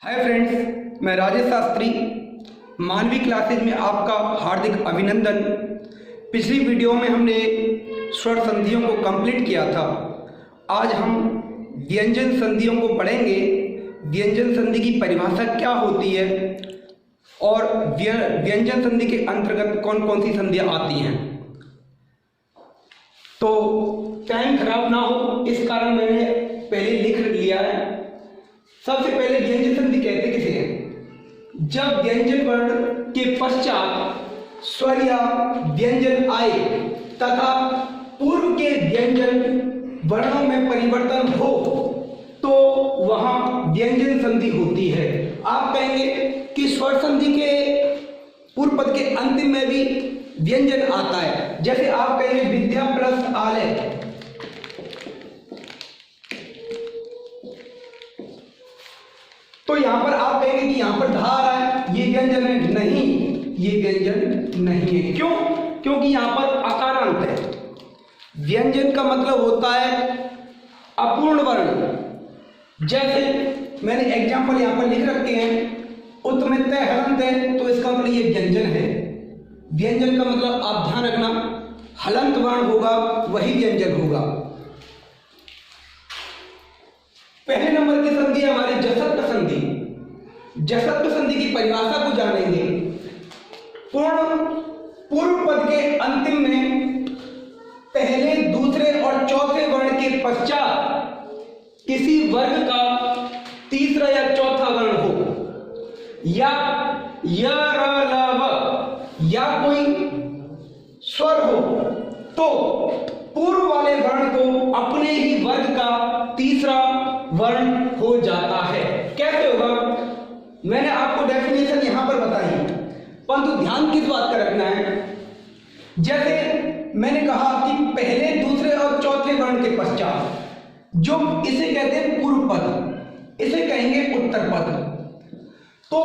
Hi friends, मैं राजेश शास्त्री मानवी classes में आपका हार्दिक अभिनंदन। पिछली वीडियो में हमने स्वर संधियों को कंप्लीट किया था। आज हम व्यंजन संधियों को पढ़ेंगे। व्यंजन संधि की परिभाषा क्या होती है और व्यंजन संधि के अंतर्गत कौन कौन सी संधियां आती हैं। तो टाइम खराब ना हो इस कारण मैंने पहले लिख लिया है। सबसे पहले व्यंजन संधि कहते किसे हैं? जब व्यंजन वर्ण के पश्चात स्वर या व्यंजन आए तथा पूर्व के व्यंजन वर्णों में परिवर्तन हो तो वहां व्यंजन संधि होती है। आप कहेंगे कि स्वर संधि के पूर्व पद के अंतिम में भी व्यंजन आता है। जैसे आप कहेंगे विद्या प्लस आलय, तो यहां पर आप कहेंगे कि यहां पर धा आ रहा है, ये व्यंजन है। नहीं, ये व्यंजन नहीं है। क्यों? क्योंकि यहां पर अकारांत है। व्यंजन का मतलब होता है अपूर्ण वर्ण। जैसे मैंने एग्जाम्पल यहां पर लिख रखे हैं, उत में तय हलंत है, तो इसका मतलब ये व्यंजन है। व्यंजन का मतलब आप ध्यान रखना, हलंत वर्ण होगा वही व्यंजन होगा। पहले नंबर की संधि है हमारी जसत्व संधि। जसत्व संधि की परिभाषा को जानेंगे। पूर्व पद के अंतिम में पहले, दूसरे और चौथे वर्ण के पश्चात किसी वर्ग का तीसरा या चौथा वर्ण हो, या य र ल व या कोई स्वर हो, तो पूर्व वाले वर्ण को अपने ही वर्ग का तीसरा वर्ण हो जाता है। कैसे होगा? मैंने आपको डेफिनेशन यहां पर बताई, परंतु ध्यान किस बात का रखना है। जैसे मैंने कहा कि पहले, दूसरे और चौथे वर्ण के पश्चात, जो इसे कहते हैं पूर्व पद, इसे कहेंगे उत्तर पद। तो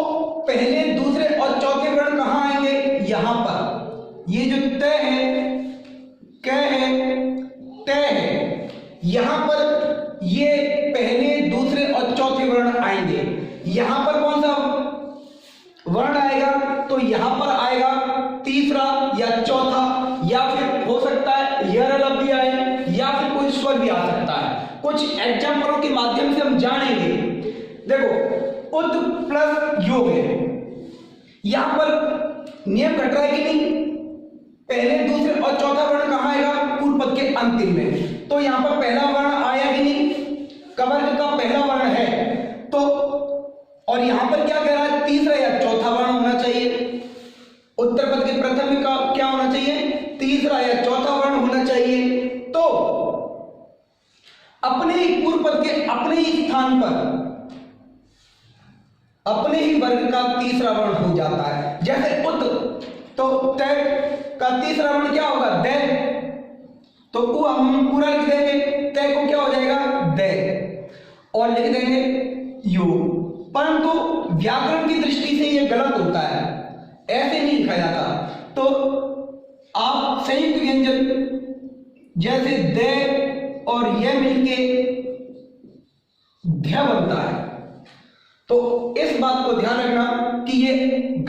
पहले, दूसरे और चौथे वर्ण कहां आएंगे? यहां पर। ये जो तय है, क है, तय है, यहां पर ये पहले, दूसरे और चौथे वर्ण आएंगे। यहां पर कौन सा वर्ण आएगा? तो यहां पर आएगा तीसरा या चौथा, या फिर हो सकता है यरल भी आए, या फिर कोई स्वर भी आ सकता है। कुछ एग्जाम्पलों के माध्यम से हम जानेंगे। देखो, उत प्लस योग है, यहां पर नियम घट रहा है कि नहीं? पहले, दूसरे और चौथा वर्ण कहां आएगा? पूर्व पद के अंतिम में। तो यहां पर पहला वर्ण आया कि नहीं? कवर्ग का पहला वर्ण है, तो और यहां पर क्या कह रहा है? तीसरा या चौथा वर्ण होना चाहिए। उत्तर पद के प्रथम का क्या होना चाहिए? तीसरा या चौथा वर्ण होना चाहिए। तो अपने ही पूर्व पद के अपने ही स्थान पर अपने ही वर्ग का तीसरा वर्ण हो जाता है। जैसे उत, तो तय का तीसरा वर्ण क्या होगा? दे। तो उ हम पूरा लिख देंगे, तय को क्या हो जाएगा? दे, और लिख देंगे यू। परंतु व्याकरण की दृष्टि से यह गलत होता है, ऐसे नहीं लिखा जाता। तो आप संयुक्त व्यंजन जैसे दे और यह मिलके ध्य बनता है, तो इस बात को ध्यान रखना कि ये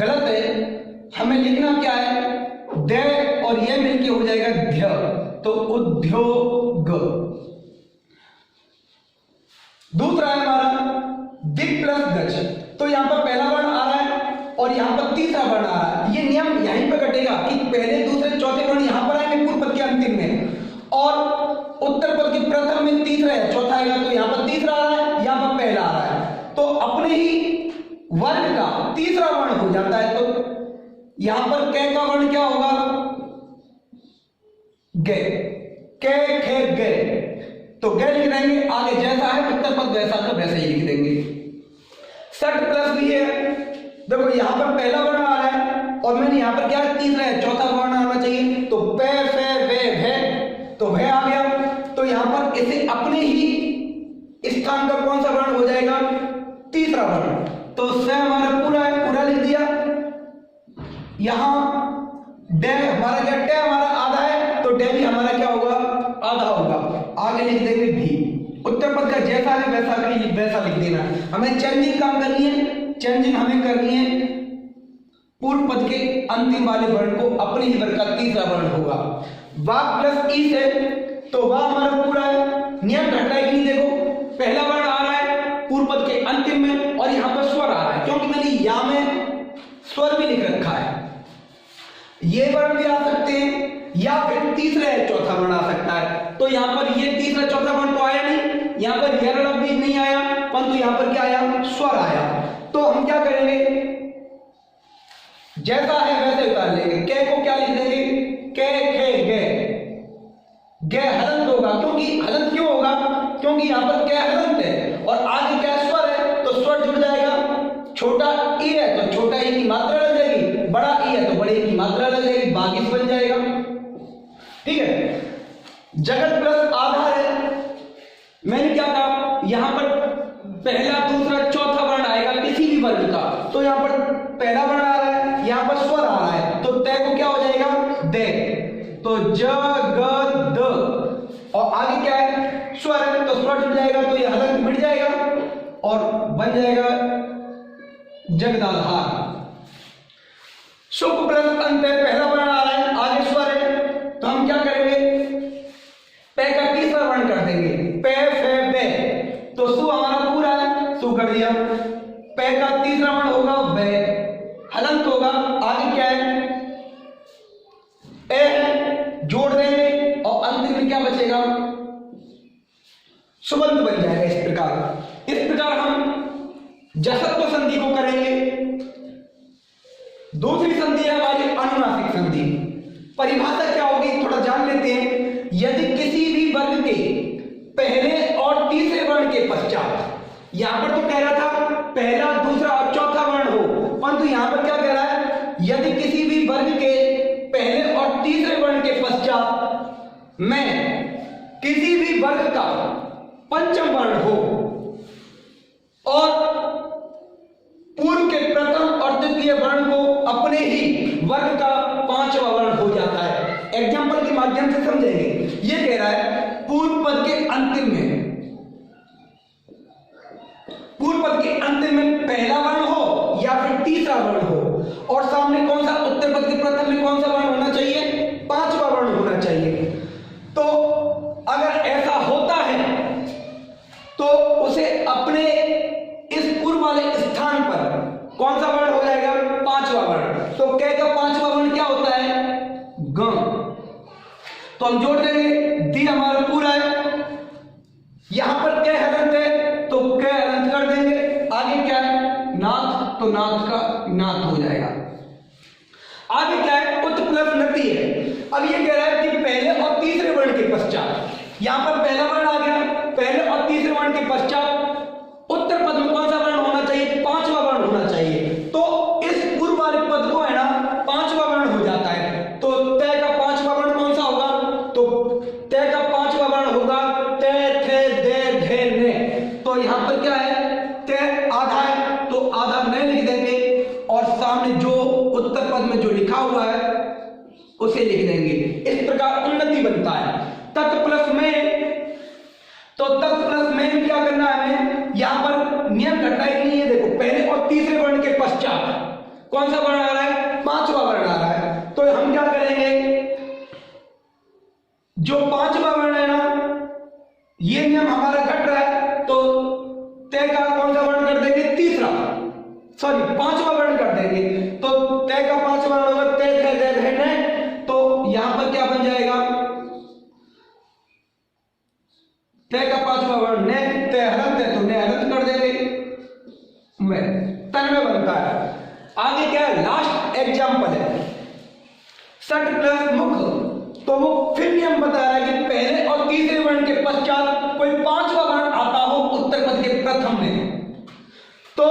गलत है। हमें लिखना क्या है? दे और यह मिलके हो जाएगा ध्य, तो उद्योग। दूसरा है हमारा दिक् प्लस गच। तो यहां पर पहला वर्ण आ रहा है और यहां पर तीसरा वर्ण आ रहा है। ये नियम यहीं पर घटेगा कि पहले, दूसरे, चौथे वर्ण यहां पर आएंगे पूर्व पद के अंतिम में, और उत्तर पद के प्रथम में तीसरा या चौथा आएगा। तो यहां पर तीसरा आ रहा है, यहां पर पहला आ रहा है, तो अपने ही वर्ग का तीसरा वर्ण हो जाता है। तो यहां पर कै का वर्ण क्या होगा? गे। कै, खे, गे, तो गे लिख देंगे। आगे जैसा है उत्तर पद वैसा का वैसा ही लिख देंगे। सट प्लस भी है। देखो, यहां पर पहला वर्ण आ रहा है और मैंने यहां पर क्या तीसरा है, चौथा वर्ण आना चाहिए। तो पे, फे, वे, भे, तो भे आ गया। तो यहां पर इसे अपने ही स्थान का कौन सा वर्ण हो जाएगा? तीसरा वर्ण। तो स हमारा पूरा है, पूरा लिख दिया। यहां डे हमारा क्या? टे हमारा आधा है, तो डे भी हमारा क्या होगा? आधा होगा। आगे लिख देंगे भी। उत्तर पद पद का जैसा है वैसा लिख देना। हमें चेंजिंग काम करनी है, चेंजिंग हमें करनी है। पूर्व पद के अंतिम वाले वर्ण को अपने ही वर्ग का तीसरा वर्ण होगा। वा प्लस ई से, तो वा हमारा पूरा है, नियम घट रहा है कि नहीं, देखो पहला वर्ण आ रहा है पूर्व पद के अंतिम में और यहां पर स्वर आ रहा है, क्योंकि मैंने या में स्वर भी लिख रखा है। ये वर्ण भी आ सकते हैं या फिर तीसरा या चौथा वर्ण आ सकता है। तो यहां पर ये तीसरा चौथा वर्ण तो आया नहीं, यहां पर यरण भी नहीं आया, परंतु यहां पर क्या आया, स्वर आया। तो हम क्या करेंगे, जैसा है वैसे उतार लेंगे। कै को क्या लिख देंगे, कै खे गे, गे हलंत होगा। क्योंकि हलंत क्यों होगा, क्योंकि यहां पर कै हलंत है और आगे क्या स्वर है, तो स्वर जुड़ जाएगा। छोटा ई है तो छोटा ई की मात्रा लग जाएगी, बड़ा ई है तो बड़े ई की मात्रा लग जाएगी, बागिस बन जाएगा। ठीक है, जगत प्लस आधार है। मैंने क्या कहा, यहां पर पहला दूसरा चौथा वर्ण आएगा किसी भी वर्ग का। तो यहां पर पहला वर्ण आ रहा है, यहां पर स्वर आ रहा है, तो तय को क्या हो जाएगा, दे। तो ज ग द और आगे क्या है, स्वर है, तो स्वर जुड़ जाएगा, तो यह हलंत मिट जाएगा और बन जाएगा जगदाधार। शुभ प्लस अंत है, पहला वर्ण आ रहा है, आगे स्वर है, तो हम क्या करेंगे, पे का तीसरा वर्ण कर देंगे, पे फे बे। तो सु हमारा पूरा है, सु कर दिया। पे का तीसरा वर्ण होगा बे, हलंत होगा, आगे क्या है, ए है, जोड़ देंगे और अंतिम में क्या बचेगा, सुबंत बन जाएगा। इस प्रकार हम जसत्व संधि को करेंगे। दूसरी संधि है हमारी अनुनासिक संधि। परिभाषा क्या होगी थोड़ा जान लेते हैं। यदि किसी भी वर्ग के पहले और तीसरे वर्ण के पश्चात, यहां पर तो कह रहा था पहला दूसरा और चौथा वर्ण हो, परंतु यहां पर क्या कह रहा है, यदि किसी भी वर्ग के पहले और तीसरे वर्ण के पश्चात में किसी भी वर्ग का पंचम वर्ण हो और पूर्व के प्रथम और द्वितीय वर्ण को अपने ही वर्ग का पांचवा वर्ण हो जाता है। एग्जाम्पल के माध्यम से समझेंगे। ये कह रहा है पूर्व पद के अंतिम में, पूर्व पद के अंतिम में पहला वर्ण हो या फिर तीसरा वर्ण हो और सामने कौन सा, उत्तर पद के प्रथम में कौन सा वर्ण होना चाहिए, पांचवा वर्ण होना चाहिए। तो अगर ऐसा होता है तो उसे अपने इस पूर्व वाले स्थान पर कौन सा वर्ण हो जाएगा, पांचवा वर्ण। तो कै का पांचवा वर्ण क्या होता है, ग। तो हम जोड़ देंगे, दी हमारा पूरा है, यहां पर कै हलंत है तो कै हलंत कर देंगे, आगे क्या है नाथ, तो नाथ का नाथ हो जाएगा। आगे क्या है, उत प्लस नति है। अब ये कह रहा है कि पहले और तीसरे वर्ण के पश्चात, यहां पर पहला वर्ण आ गया, पहले और तीसरे वर्ण के पश्चात उत्तर पद में कौन सा वर्ण होना चाहिए, पांचवा वर्ण होना चाहिए। तो इस पूर्व वाले पद को है ना पांचवा वर्ण हो जाता है। तो तय का पांचवा वर्ण कौन सा होगा, तो तय का पांचवा वर्ण होगा तय थे दे धे ने। तो यहां पर क्या है, तय आधा है तो आधा नहीं लिख देंगे और सामने जो उत्तर पद में जो लिखा हुआ है उसे लिख देंगे। इस प्रकार उन्नति बनता है। तत् प्लस में, तो तत् प्लस में क्या करना है हमें, यहां पर नियम घटना ही नहीं है। देखो पहले और तीसरे वर्ण के पश्चात कौन सा वर्ण आ रहा है, पांचवा वर्ण आ रहा है। तो हम क्या करेंगे, जो पांचवा वर्ण है ना, ये नियम हमारा घट रहा है तो तय का कौन सा वर्ण कर देंगे, तीसरा, सॉरी पांचवा वर्ण कर देंगे। तो तय का पांचवा वर्ण होगा तय थे दे धे ने। तो यहां पर क्या बन जाएगा, तय का पांचवा वर्ण ने, तय हलंत है तो ने हलंत कर देंगे, में तन्मय बनता है। आगे क्या है, लास्ट एग्जांपल है सट प्लस मुख। तो वो फिर नियम बता रहा है कि पहले और तीसरे वर्ण के पश्चात कोई पांचवा वर्ण आता हो उत्तर पद के प्रथम में, तो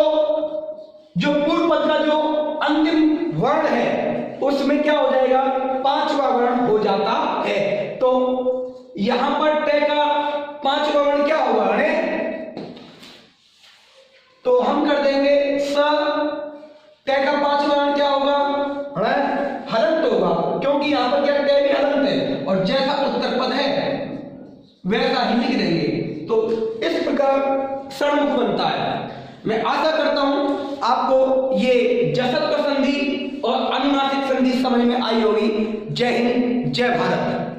जो पूर्व पद का जो अंतिम वर्ण है उसमें क्या हो जाएगा, पांचवा वर्ण हो जाता है। तो यहां पर तय का पांचवा वर्ण क्या होगा, तो हम कर देंगे स। तय का पांचवा वर्ण क्या होगा, हलंत होगा, क्योंकि यहां पर क्या तय भी हलंत है और जैसा उत्तर पद है वैसा ही लिख देंगे। तो इस षणमुख बनता है। मैं आशा करता हूं आपको ये जसत्व संधि और अनुनासिक संधि समझ में आई होगी। जय हिंद, जय भारत।